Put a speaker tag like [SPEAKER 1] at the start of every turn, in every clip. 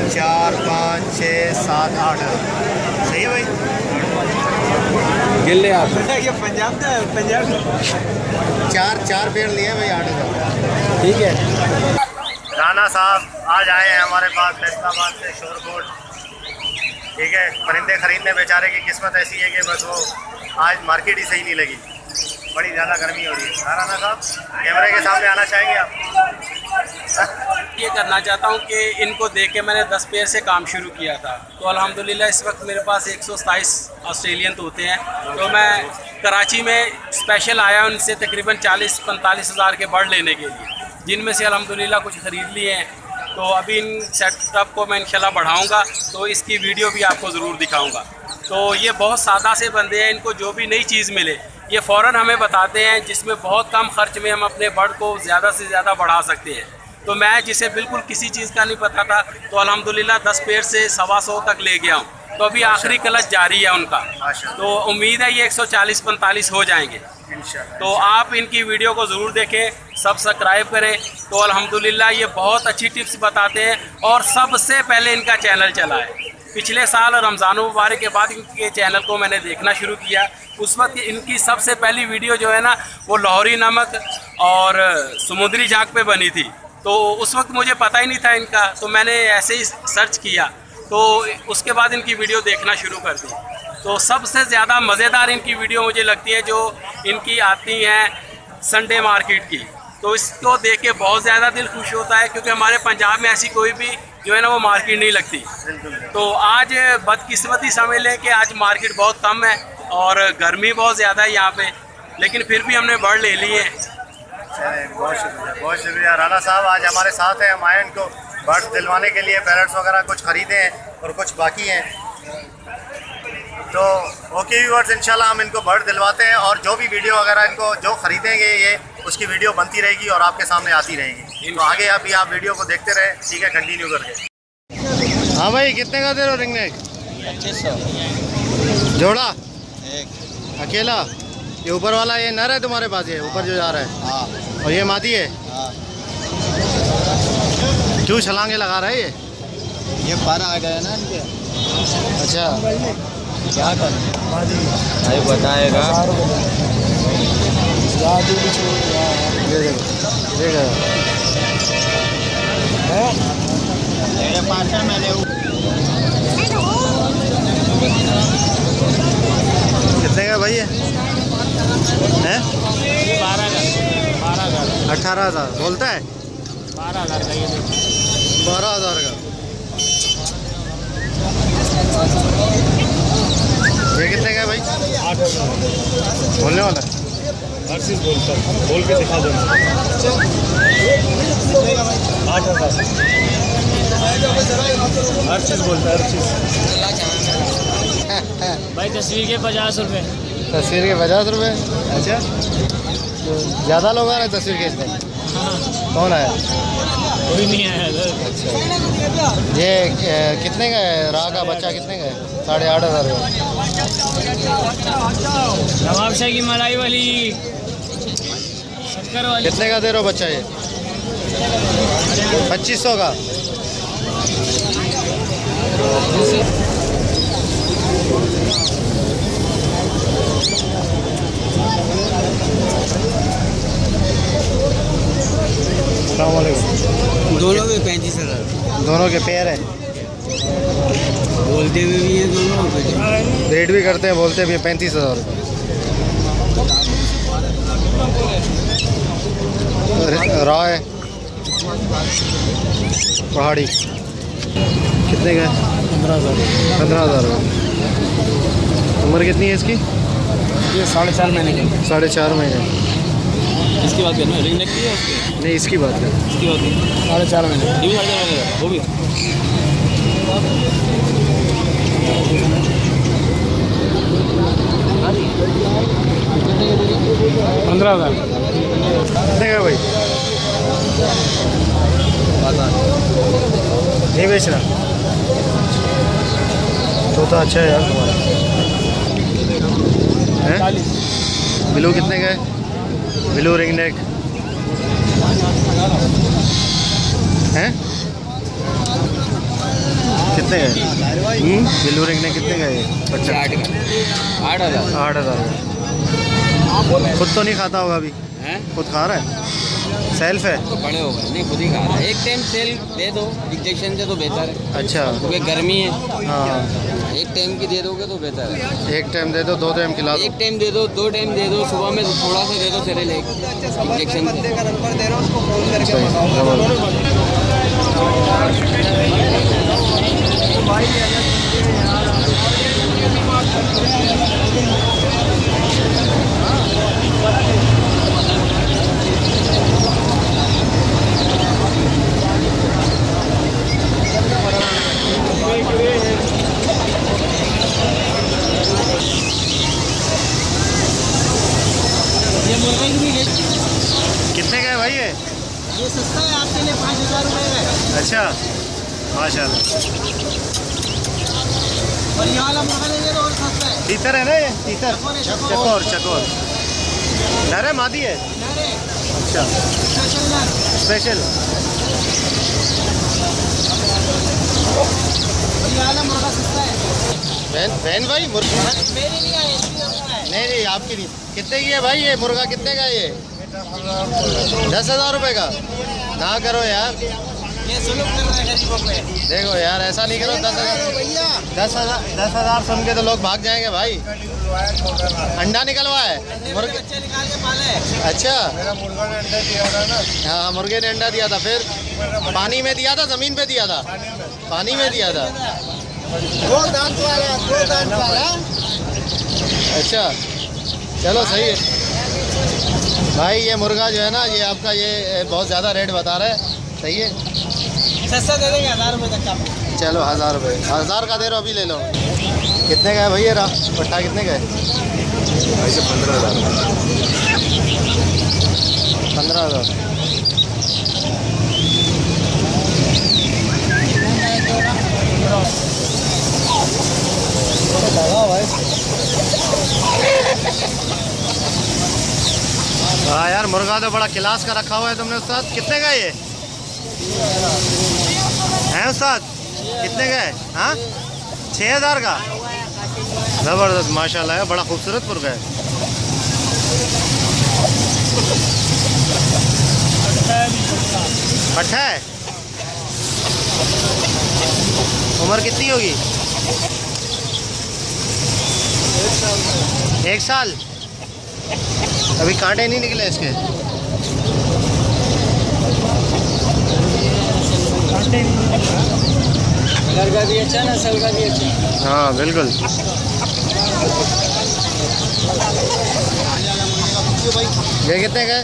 [SPEAKER 1] 4 5 6 7 8 सही है भाई।
[SPEAKER 2] गिन ले आप।
[SPEAKER 3] ये पंजाब का है, पंजाब
[SPEAKER 1] 4 पेड़ लिए भाई 8,000।
[SPEAKER 2] ठीक है।
[SPEAKER 1] राना साहब आज आए हैं हमारे पास फैसलाबाद से शोरकोट। ठीक है, परिंदे खरीदने बेचारे की किस्मत ऐसी है कि बस वो आज मार्केट ही सही नहीं लगी, बड़ी ज़्यादा गर्मी हो रही है। राना साहब कैमरे के सामने आना चाहेंगे आप?
[SPEAKER 2] ये करना चाहता हूँ कि इनको देख के मैंने 10 पेड़ से काम शुरू किया था, तो अल्हम्दुलिल्लाह इस वक्त मेरे पास 127 ऑस्ट्रेलियन तोते हैं। तो मैं कराची में स्पेशल आया उनसे तकरीबन 40-45 हज़ार के बर्ड लेने के लिए, जिनमें से अल्हम्दुलिल्लाह कुछ ख़रीद लिए हैं। तो अभी इन सेटअप को मैं इंशाल्लाह बढ़ाऊँगा, तो इसकी वीडियो भी आपको ज़रूर दिखाऊँगा। तो ये बहुत सादा से बंदे हैं, इनको जो भी नई चीज़ मिले ये फ़ौरन हमें बताते हैं, जिसमें बहुत कम खर्च में हम अपने बर्ड को ज़्यादा से ज़्यादा बढ़ा सकते हैं। तो मैं जिसे बिल्कुल किसी चीज़ का नहीं पता था, तो अल्हम्दुलिल्लाह 10 पेड़ से 125 तक ले गया हूँ। तो अभी आखिरी क्लच जारी है उनका, तो उम्मीद है ये 140-45 हो जाएंगे। तो आप इनकी वीडियो को ज़रूर देखें, सब्सक्राइब करें। तो अल्हम्दुलिल्लाह ये बहुत अच्छी टिप्स बताते हैं, और सबसे पहले इनका चैनल चला है। पिछले साल रमज़ान मुबारक के बाद इनके चैनल को मैंने देखना शुरू किया। उस वक्त इनकी सबसे पहली वीडियो जो है ना, वो लाहौरी नमक और समुद्री झाग पे बनी थी। तो उस वक्त मुझे पता ही नहीं था इनका, तो मैंने ऐसे ही सर्च किया, तो उसके बाद इनकी वीडियो देखना शुरू कर दी। तो सबसे ज़्यादा मज़ेदार इनकी वीडियो मुझे लगती है जो इनकी आती हैं संडे मार्केट की। तो इसको देख के बहुत ज़्यादा दिल खुश होता है, क्योंकि हमारे पंजाब में ऐसी कोई भी जो है ना वो मार्केट नहीं लगती। तो आज बदकिस्मती समझ लें कि आज मार्केट बहुत कम है और गर्मी बहुत ज़्यादा है यहाँ पे, लेकिन फिर भी हमने बर्ड ले लिए हैं।
[SPEAKER 1] बहुत शुक्रिया राना साहब, आज हमारे साथ हैं। हम आए इनको बर्ड्स दिलवाने के लिए, पैरट्स वगैरह कुछ ख़रीदे हैं और कुछ बाकी हैं। तो ओके व्यूअर्स, इंशाल्लाह हम इनको बर्ड दिलवाते हैं, और जो भी वीडियो वगैरह इनको जो ख़रीदेंगे ये उसकी वीडियो बनती रहेगी और आपके सामने आती रहेगी। तो आगे अभी आप वीडियो को देखते रहे, ठीक है, कंटिन्यू करके। हाँ भाई, कितने का दे रहे हो रिंग नेक? 2500 जोड़ा एक अकेला। ये ऊपर वाला ये नर है तुम्हारे पास, ये ऊपर जो जा रहा है? हाँ। और ये मादी है? हाँ। क्यों छलांगे लगा रहा है ये पर आ गए ना इनके। अच्छा, क्या कर भाई बताएगा। मेरे पास है, मैंने कितने का भाई है? 18,000 बोलता है। 12,000 का, ये 12,000 का। ये कितने का है भाई? 8,000 बोलने वाला हर चीज़ बोलता है, बोल के दिखा दो। 8,000 हर चीज़ बोलता है, हर चीज़
[SPEAKER 3] भाई। तस्वीर के 50 रुपये।
[SPEAKER 1] तस्वीर के 50 रुपये? अच्छा, तो ज़्यादा लोग आ रहे हैं तस्वीर खींचने? हाँ। कौन आया?
[SPEAKER 3] कोई नहीं आया।
[SPEAKER 1] अच्छा, ये कितने का है? राह का बच्चा कितने का है? 8,500 का।
[SPEAKER 3] नवाबशाही की मलाई वाली, शक्कर वाली।
[SPEAKER 1] कितने का दे रहे हो बच्चा ये? 2500 का।
[SPEAKER 3] दोनों के 35,000।
[SPEAKER 1] दोनों के पेयर है?
[SPEAKER 3] बोलते हुए भी है दोनों,
[SPEAKER 1] रेट भी करते हैं, बोलते भी 35,000 रुपये। रॉ है पहाड़ी, कितने का है? 15,000 रुपये। उम्र कितनी है इसकी?
[SPEAKER 3] ये 4.5 महीने की।
[SPEAKER 1] 4.5 महीने।
[SPEAKER 3] इसकी बात करना, रिंग नेक की है उसकी?
[SPEAKER 1] नहीं, इसकी बात है।
[SPEAKER 3] इसकी बात नहीं, 4.5 महीने। ये भी 4.5 महीने का, वो भी 15,000।
[SPEAKER 1] कितने का भाई? नहीं बेचना तो अच्छा है यार तुम्हारा। हैं? ब्लू कितने का है? ब्लू रिंग नेक हैं? कितने गए? बिल्लू रेंगने कितने गए?
[SPEAKER 3] 8,000
[SPEAKER 1] 8,000। खुद तो नहीं खाता होगा अभी?
[SPEAKER 3] हैं?
[SPEAKER 1] खुद खा रहा है? सेल्फ है?
[SPEAKER 3] तो बड़े हो गए, नहीं खुद ही खा रहा है। एक टाइम सेल दे दो इंजेक्शन से तो बेहतर है,
[SPEAKER 1] अच्छा।
[SPEAKER 3] क्योंकि गर्मी है।
[SPEAKER 1] हाँ,
[SPEAKER 3] एक टाइम की दे दोगे तो बेहतर है।
[SPEAKER 1] एक टाइम दे दो, 2 टाइम खिला दो।
[SPEAKER 3] एक टाइम दे दो, 2 टाइम दे दो, सुबह में थोड़ा सा दे दो सेरेलैक इंजेक्शन से।
[SPEAKER 1] कितने गए भाई ये
[SPEAKER 2] सस्ता है आपके लिए, 5,000 रुपये का।
[SPEAKER 1] अच्छा, माशाल्लाह।
[SPEAKER 2] और ये वाला मुर्गा लेंगे तो और सस्ता है।
[SPEAKER 1] तीतर है ना ये? तीतर, चकोर। नर है मादी है? अच्छा, स्पेशल।
[SPEAKER 2] ये वाला मुर्गा सस्ता है।
[SPEAKER 1] बहन भाई मुर्गा
[SPEAKER 2] मेरी नहीं आई,
[SPEAKER 1] नहीं आपकी नहीं। कितने की है भाई ये मुर्गा? कितने का ये? 10,000 रुपये का? ना करो यार,
[SPEAKER 2] ये सुलूक कर रहा है गरीबों पे।
[SPEAKER 1] देखो यार ऐसा नहीं करो। 10,000 सुन के तो लोग भाग जाएंगे भाई। अंडा निकलवा है मुर्गे?
[SPEAKER 2] बच्चे निकाल के पाले।
[SPEAKER 1] अच्छा,
[SPEAKER 4] मेरा मुर्गा ने अंडा दिया था ना।
[SPEAKER 1] हाँ, मुर्गे ने अंडा दिया था, फिर पानी में दिया था, ज़मीन पे दिया था? पानी में दिया था।
[SPEAKER 4] 2 दांत वाला।
[SPEAKER 1] अच्छा, चलो सही है भाई। ये मुर्गा जो है ना, ये आपका ये बहुत ज़्यादा रेट बता रहा है। सही है,
[SPEAKER 2] सस्ता दे देंगे 1,000 रुपये तक का।
[SPEAKER 1] चलो 1,000 रुपये। 1,000 का दे रहे हो, अभी ले लो। कितने का है भाई ये पट्टा? कितने का है? 15,000। 15,000। हाँ यार, मुर्गा तो बड़ा क्लास का रखा हुआ है तुमने उस्ताद। कितने का ये है उस्ताद? कितने का है? हाँ, 6,000 का। ज़बरदस्त माशाल्लाह है, बड़ा खूबसूरत मुर्गा है। पट्ठा है? उम्र कितनी होगी? 1 साल। अभी कांटे नहीं निकले इसके?
[SPEAKER 2] कलर का भी अच्छा, नस्ल का भी अच्छा।
[SPEAKER 1] हाँ बिल्कुल। ये कितने का है?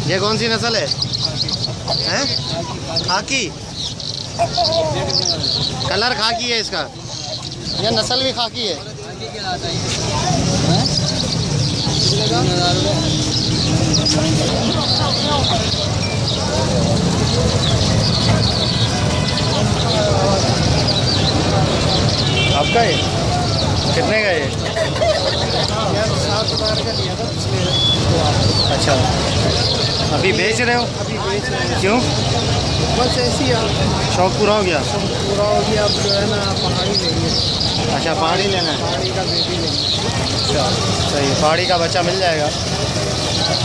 [SPEAKER 1] ये कौन सी नस्ल है? हैं? खाकी। कलर खाकी है इसका, या नस्ल भी खाकी है? आपका है? कितने का है?
[SPEAKER 4] 7,000 का दिया था पिछले।
[SPEAKER 1] अच्छा, अभी बेच रहे हो?
[SPEAKER 4] अभी बेच रहे हैं।
[SPEAKER 1] क्यों?
[SPEAKER 4] बस ऐसी
[SPEAKER 1] शौक पूरा हो गया?
[SPEAKER 4] पूरा हो गया। अब जो है ना पहाड़ी लेंगे।
[SPEAKER 1] अच्छा, पहाड़ी लेना है?
[SPEAKER 4] पहाड़ी का बेबी लेंगे।
[SPEAKER 1] अच्छा, सही। पहाड़ी का बच्चा मिल जाएगा?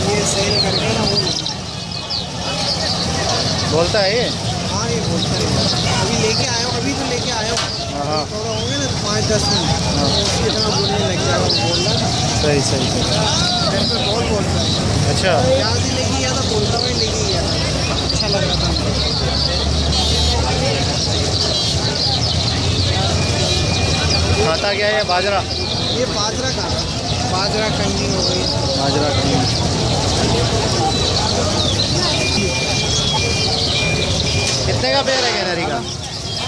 [SPEAKER 4] ये सेल करके ना वो
[SPEAKER 1] बोलता है ये?
[SPEAKER 4] हाँ, ये बोलता है। अभी लेके आया हूँ, अभी तो लेके आया हूँ।
[SPEAKER 1] हाँ,
[SPEAKER 4] थोड़ा होंगे ना 5-10 मिनट, इतना बोलने लग जाएगा। वो बोल रहा है
[SPEAKER 1] सही।
[SPEAKER 4] घर पे बहुत बोलता है।
[SPEAKER 1] अच्छा,
[SPEAKER 4] प्याज ही लेके गया था, बोलता हुआ लेके गया था। अच्छा लग रहा था।
[SPEAKER 1] खाता क्या है ये? बाजरा?
[SPEAKER 4] ये बाजरा का, बाजरा कंगी हो गई।
[SPEAKER 1] बाजरा का। कितने का पेड़ है कैनरी का?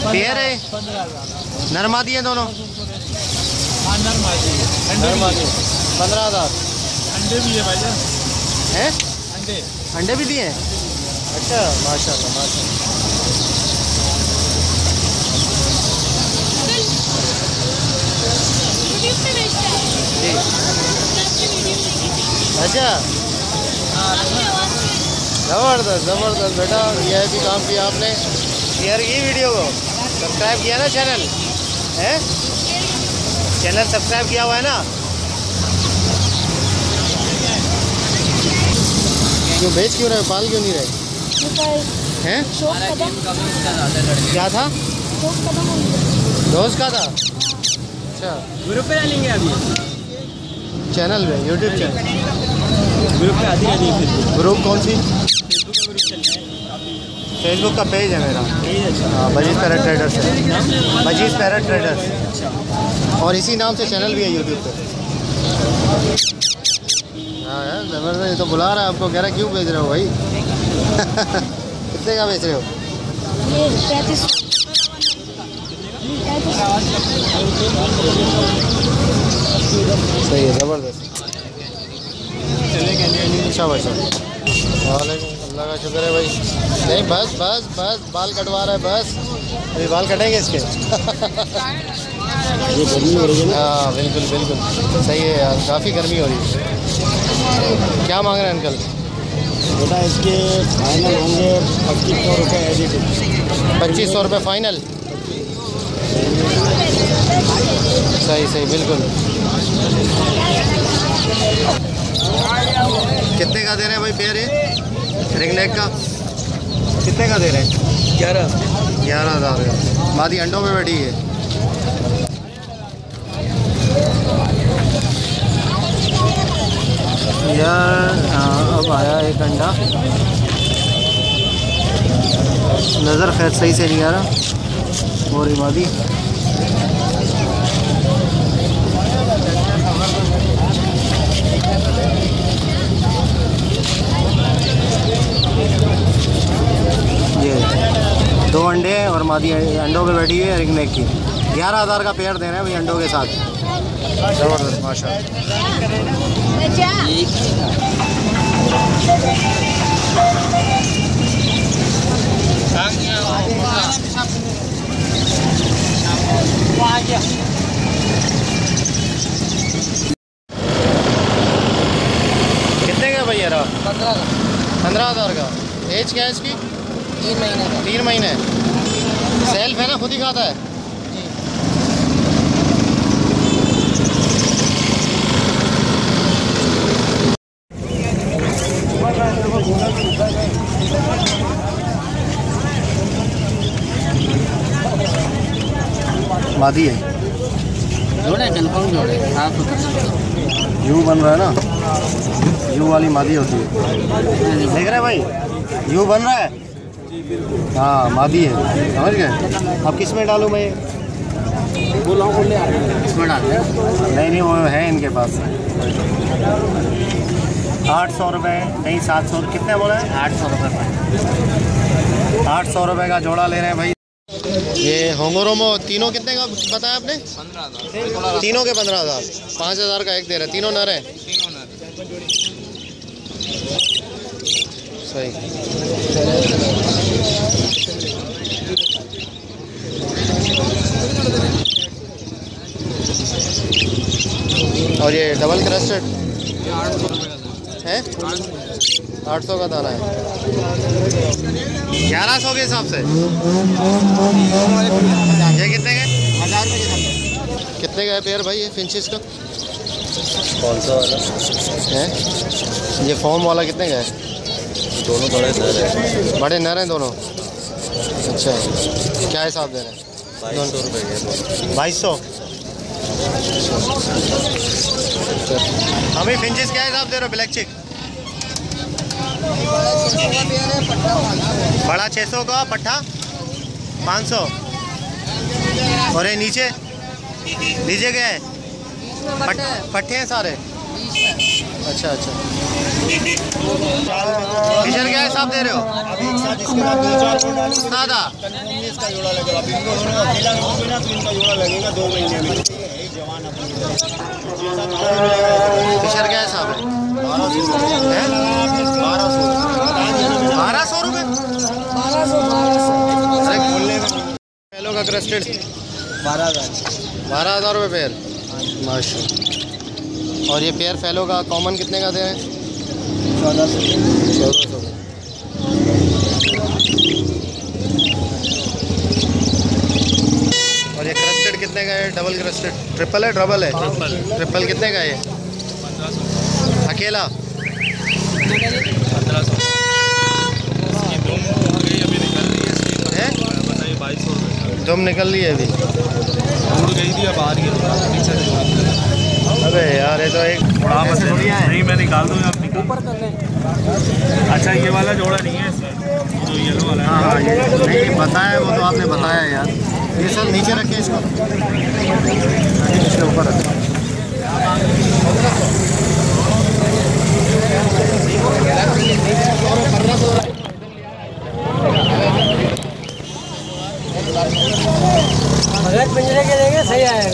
[SPEAKER 1] पेड़ है?
[SPEAKER 4] 15,000।
[SPEAKER 1] नरमादी है दोनों?
[SPEAKER 4] नरमादी
[SPEAKER 1] 15,000।
[SPEAKER 4] अंडे भी है भाईजान।
[SPEAKER 1] हैं?
[SPEAKER 4] अंडे
[SPEAKER 1] अंडे भी दिए हैं? अच्छा, माशाल्लाह माशाल्लाह। जी, अच्छा, ज़बरदस्त ज़बरदस्त बेटा, VIP काम किया आपने। शेयर की वीडियो को, सब्सक्राइब किया ना चैनल है, चैनल सब्सक्राइब किया हुआ है ना। क्यों बेच क्यों रहे, पाल क्यों नहीं रहे हैं? क्या था? दोस्त का था। अच्छा,
[SPEAKER 3] ग्रुप पे डालेंगे अभी
[SPEAKER 1] चैनल पे, यूट्यूब चैनल
[SPEAKER 3] ग्रुप पे आती है।
[SPEAKER 1] ग्रुप कौन सी? फेसबुक का पेज है मेरा। हाँ, बजीज पैरेट ट्रेडर्स है, बजीज पैरेट ट्रेडर्स, और इसी नाम से चैनल भी है यूट्यूब पे। हाँ यार ज़बरदस्त, ये तो बुला रहा है आपको, कह रहा है क्यों बेच रहे हो भाई? कितने का बेच रहे हो?
[SPEAKER 5] ये 35।
[SPEAKER 1] सही है, ज़बरदस्त। अच्छा भाई साहब, वालेकुम, अल्लाह का शुक्र है भाई। नहीं बस बस बस, बाल कटवा रहा है बस, अभी बाल कटेंगे इसके।
[SPEAKER 3] ये गर्मी हो रही है ना।
[SPEAKER 1] हाँ बिल्कुल बिल्कुल सही है यार, काफ़ी गर्मी हो रही है। क्या मांग रहे हैं अंकल?
[SPEAKER 3] बेटा इसके फाइनल होंगे 2500 रुपये एडिटिंग।
[SPEAKER 1] 2500 रुपये फाइनल? सही सही बिल्कुल। कितने का दे रहे हैं भाई पेयर ये रिंग नेक का? कितने का दे रहे हैं? 11,000 का। मादी अंडों में बैठी है। यार अब आया एक अंडा, नज़र खैर सही से नहीं आ रहा। और ये मादी ये 2 अंडे हैं और मादी अंडों पे बैठी हुई है रिंग नेक की। 11,000 का पेयर दे रहे हैं भाई अंडों के साथ। ज़बरदस्त माशाल्लाह। कितने का भैया रहा? 15,000 का। एज क्या है इसकी?
[SPEAKER 3] 3 महीने।
[SPEAKER 1] 3 महीने। सेल्फ है ना, खुद ही खाता है? मादी है,
[SPEAKER 3] जोड़े कन्फर्म जोड़े। हाँ
[SPEAKER 1] यू बन रहा है ना, यू वाली मादी होती है, देख रहे हैं भाई, यू बन रहा है। हाँ मादी है, समझ गए? अब किस में डालूँ मैं?
[SPEAKER 3] इसमें डाल दें।
[SPEAKER 1] नहीं वो है इनके पास। 800 रुपये, नहीं 700, कितने बोला है?
[SPEAKER 3] 800 रुपये।
[SPEAKER 1] 800 रुपये का जोड़ा ले रहे हैं भाई। ये होंगोरोमो तीनों कितने का बताया आपने?
[SPEAKER 3] 15,000।
[SPEAKER 1] तीनों के 15,000। 5,000 का एक दे रहे हैं, तीनों नर हैं। सही। और ये डबल क्रस्टेड है 800 का दाना है। 1100 के हिसाब से। ये कितने का?
[SPEAKER 3] 1000 रुपये के।
[SPEAKER 1] कितने का है पेयर भाई ये फिंचेस का?
[SPEAKER 6] कौन सा वाला
[SPEAKER 1] है? ये फॉर्म वाला कितने का है?
[SPEAKER 6] दोनों बड़े नर है।
[SPEAKER 1] बड़े नर हैं दोनों। अच्छा, क्या हिसाब दे रहे हैं?
[SPEAKER 6] 200 रुपये के।
[SPEAKER 1] 2200। अभी फिंचेस क्या हिसाब दे रहे हो? ब्लैक चिक बड़ा 600 का, पट्ठा 500। और ये नीचे नीचे गए हैं पट्ठे हैं सारे। अच्छा अच्छा, फिशर क्या हिसाब दे रहे हो? सादा
[SPEAKER 3] इसका जोड़ा लगेगा। अभी इनको दोनों अकेला रखोगे ना तो इनका जोड़ा लगेगा 2 महीने में। जवान अपनी
[SPEAKER 1] फिशर क्या हिसाब है? 1200 रुपये। अरे खोलने में पेलो का क्रस्टेड 12,000 रुपये पेयर माशाल्लाह। और ये पेयर फैलो का कॉमन कितने का दे रहे हैं? 1400। डबल क्रेस्टेड ट्रिपल है डबल है? ट्रिपल कितने का है ये?
[SPEAKER 6] 1500
[SPEAKER 1] अकेला
[SPEAKER 6] 1500 अभी निकल रही है। बताइए 2200 रुपये
[SPEAKER 1] दुम निकल रही है अभी,
[SPEAKER 6] दूर गई थी, अब आ रही है पीछे से।
[SPEAKER 1] अबे यार ये तो एक
[SPEAKER 6] नहीं मैं निकाल दूँ आप ऊपर कर लें। अच्छा ये वाला जोड़ा नहीं है इसमें, जो येलो वाला है।
[SPEAKER 1] हाँ ये नहीं बताया, वो तो आपने बताया यार। ये सर नीचे रखें इसको, इसके ऊपर रखें।
[SPEAKER 4] बगैर पिंजरे के देंगे सही आएगा।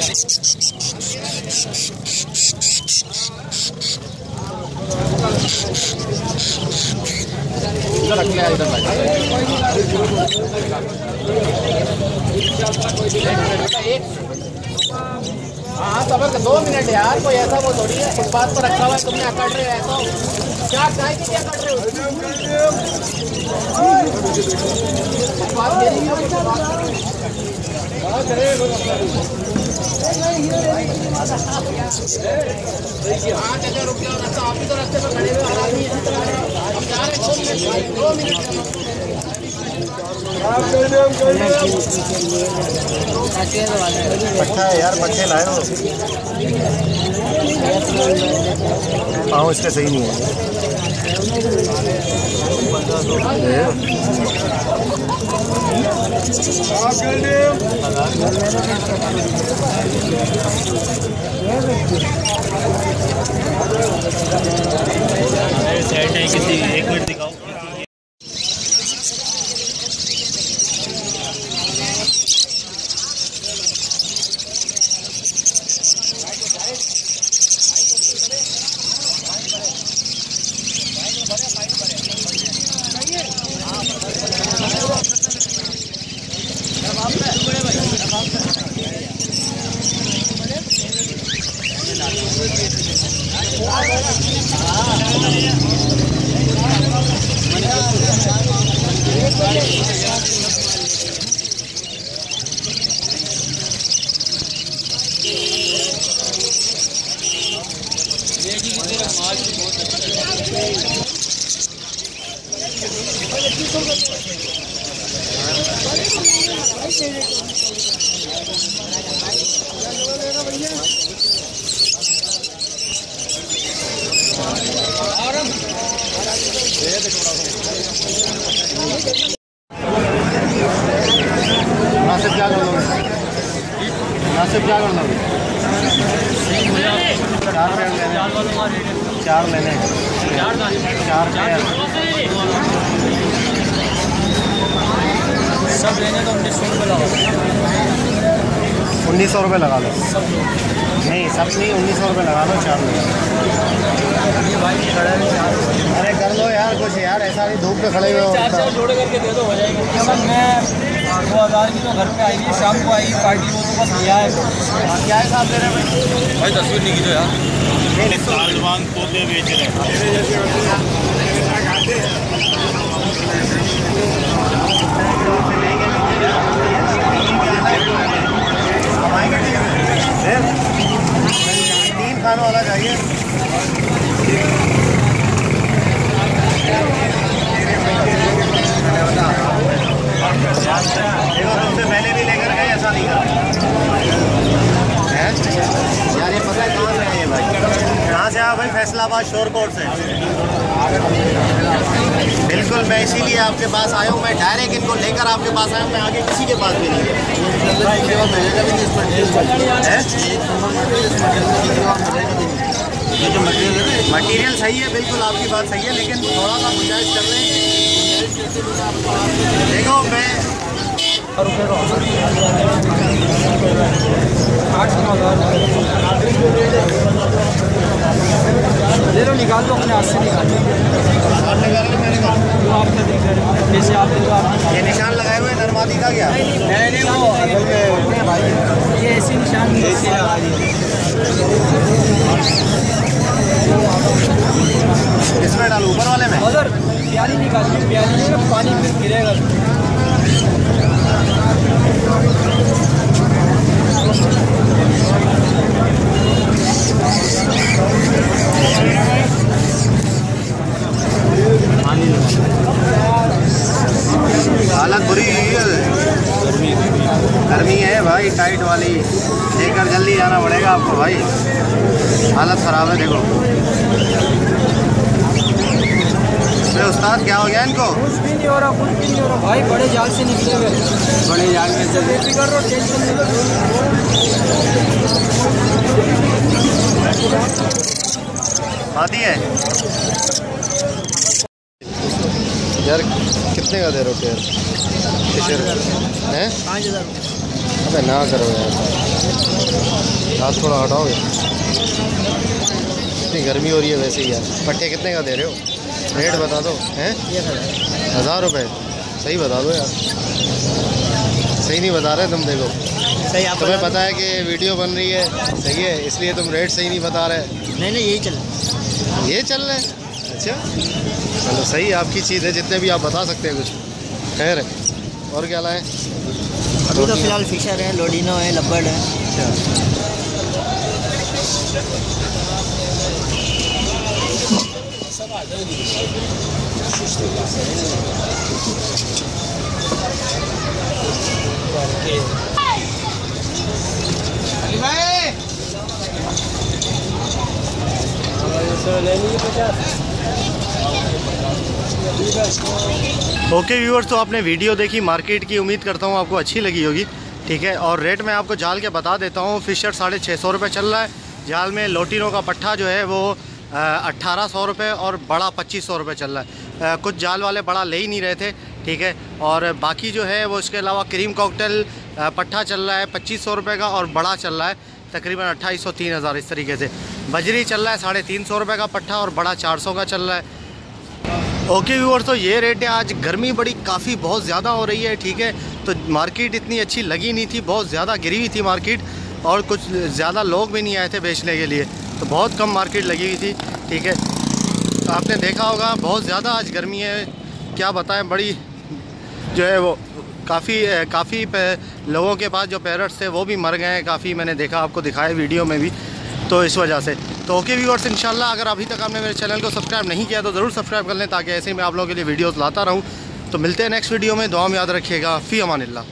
[SPEAKER 1] रख लिया इधर
[SPEAKER 3] हाँ सबर 2 मिनट यार, कोई ऐसा वो थोड़ी है फुटपाथ पर रखा हुआ है तुमने अकड़ रहे हो ऐसा क्या चाय की क्या कर रहे हो? फुटपाथ मेरी ही होगी, हाँ जगह रुक जाओ रास्ता, आप ही तो रास्ते पर खड़े हुए आदमी इसी तरह हम जा रहे 2 मिनट
[SPEAKER 1] पट्टा है यार, पट्टे लाए हो। पाँव इसके सही नहीं है।
[SPEAKER 6] सेट है किसी, 1 मिनट दिखाओ।
[SPEAKER 1] मुनासिब क्या कर लोगे? मुनासिब क्या कर लोगे? 4 लेने 4
[SPEAKER 4] सब लेने तो 1900 रुपये लगा।
[SPEAKER 1] 1900 रुपये लगा लो। नहीं सब नहीं, 1900 रुपये लगा लो, 4 लेने। अरे कर लो यार कुछ यार, ऐसा नहीं धूप पे खड़े हुए हो।
[SPEAKER 4] 4 जोड़े करके दे दो, हो जाएगा। सब मैं 2000 की तो घर पे आई है, शाम को आई पार्टी, वो तो बस लिया है।
[SPEAKER 1] क्या है साहब दे रहे
[SPEAKER 6] भाई 10 मिनट नहीं की यार।
[SPEAKER 1] सालवान पौधे बेच रहे हैं। तीन खानों वाला चाहिए। देखो तुमसे पहले भी लेकर गए, ऐसा नहीं करा यार। ये पता है कहाँ से आए भाई? कहाँ से आया भाई? फैसलाबाद शोरकोट से। बिल्कुल मैं इसीलिए आपके पास आया हूँ, मैं डायरेक्ट इनको लेकर आपके पास आया हूँ, मैं आगे किसी के पास भी नहीं गया। ये जो मटेरियल सही है, बिल्कुल आपकी बात सही है, लेकिन थोड़ा सा गुंजाइश कर लें। देखो मैं
[SPEAKER 4] ले लो, निकाल दो अपने हाथ से, निकाल दो। जैसे आप
[SPEAKER 1] ये निशान लगाए हुए नरमादी का क्या?
[SPEAKER 4] नहीं वो ये ऐसे निशान
[SPEAKER 1] इसमें डालू ऊपर वाले में?
[SPEAKER 4] उधर प्याली निकालिए, प्याली में पानी फिर गिरेगा।
[SPEAKER 1] हालत बुरी हुई है, गर्मी है भाई टाइट वाली, लेकर जल्दी जाना पड़ेगा आपको भाई, हालत ख़राब है। देखो तो उस्ताद क्या हो गया इनको?
[SPEAKER 4] कुछ भी नहीं हो रहा, कुछ भी नहीं हो रहा भाई, बड़े जाल से निकले हुए,
[SPEAKER 1] बड़े जाल में से आती है यार। कितने का दे रहे हो पेयर फिशर हैं?
[SPEAKER 4] 5000।
[SPEAKER 1] अबे ना करो यार, हाथ थोड़ा हटाओगे, इतनी गर्मी हो रही है वैसे ही यार। पट्टे कितने का दे रहे हो? रेट बता दो। हैं 1000 रुपये? सही बता दो यार, सही नहीं बता रहे तुम। देखो
[SPEAKER 4] सही, आप
[SPEAKER 1] तुम्हें पता है कि वीडियो बन रही है, सही है, इसलिए तुम रेट सही नहीं बता रहे।
[SPEAKER 4] नहीं यही चल,
[SPEAKER 1] ये चल रहा है? अच्छा चलो सही, आपकी चीज़ है, जितने भी आप बता सकते हैं कुछ। खैर और क्या लाएँ?
[SPEAKER 4] अभी तो फिलहाल फिशर है, लोडिनो है, लब्बड़ है।
[SPEAKER 1] अच्छा ओके व्यूअर्स, तो आपने वीडियो देखी मार्केट की, उम्मीद करता हूँ आपको अच्छी लगी होगी। ठीक है, और रेट मैं आपको जाल के बता देता हूँ। फिशर 650 रुपये चल रहा है जाल में। लोटिनो का पट्ठा जो है वो 1800 रुपये और बड़ा 2500 रुपये चल रहा है। कुछ जाल वाले बड़ा ले ही नहीं रहे थे। ठीक है, और बाकी जो है वो इसके अलावा क्रीम कॉकटेल पट्ठा चल रहा है 2500 रुपये का, और बड़ा चल रहा है तकरीबन 2800-3000 इस तरीके से। बजरी चल रहा है 350 रुपये का पट्ठा, और बड़ा 400 का चल रहा है। ओके व्यूअर्स, तो ये रेट है। आज गर्मी बड़ी काफ़ी बहुत ज़्यादा हो रही है। ठीक है, तो मार्केट इतनी अच्छी लगी नहीं थी, बहुत ज़्यादा गिरी हुई थी मार्केट, और कुछ ज़्यादा लोग भी नहीं आए थे बेचने के लिए, तो बहुत कम मार्केट लगी हुई थी। ठीक है, आपने देखा होगा बहुत ज़्यादा आज गर्मी है, क्या बताएं। बड़ी जो है वो काफ़ी लोगों के पास जो पैरट्स थे वो भी मर गए हैं काफ़ी, मैंने देखा, आपको दिखाया वीडियो में भी, तो इस वजह से। तो ओके व्यूअर्स, इंशाल्लाह अगर अभी तक आपने मेरे चैनल को सब्सक्राइब नहीं किया तो ज़रूर सब्सक्राइब कर लें, ताकि ऐसे ही मैं आप लोगों के लिए वीडियोस लाता रहूं। तो मिलते हैं नेक्स्ट वीडियो में, दुआ में याद रखिएगा। फ़ी अमानिल्लाह।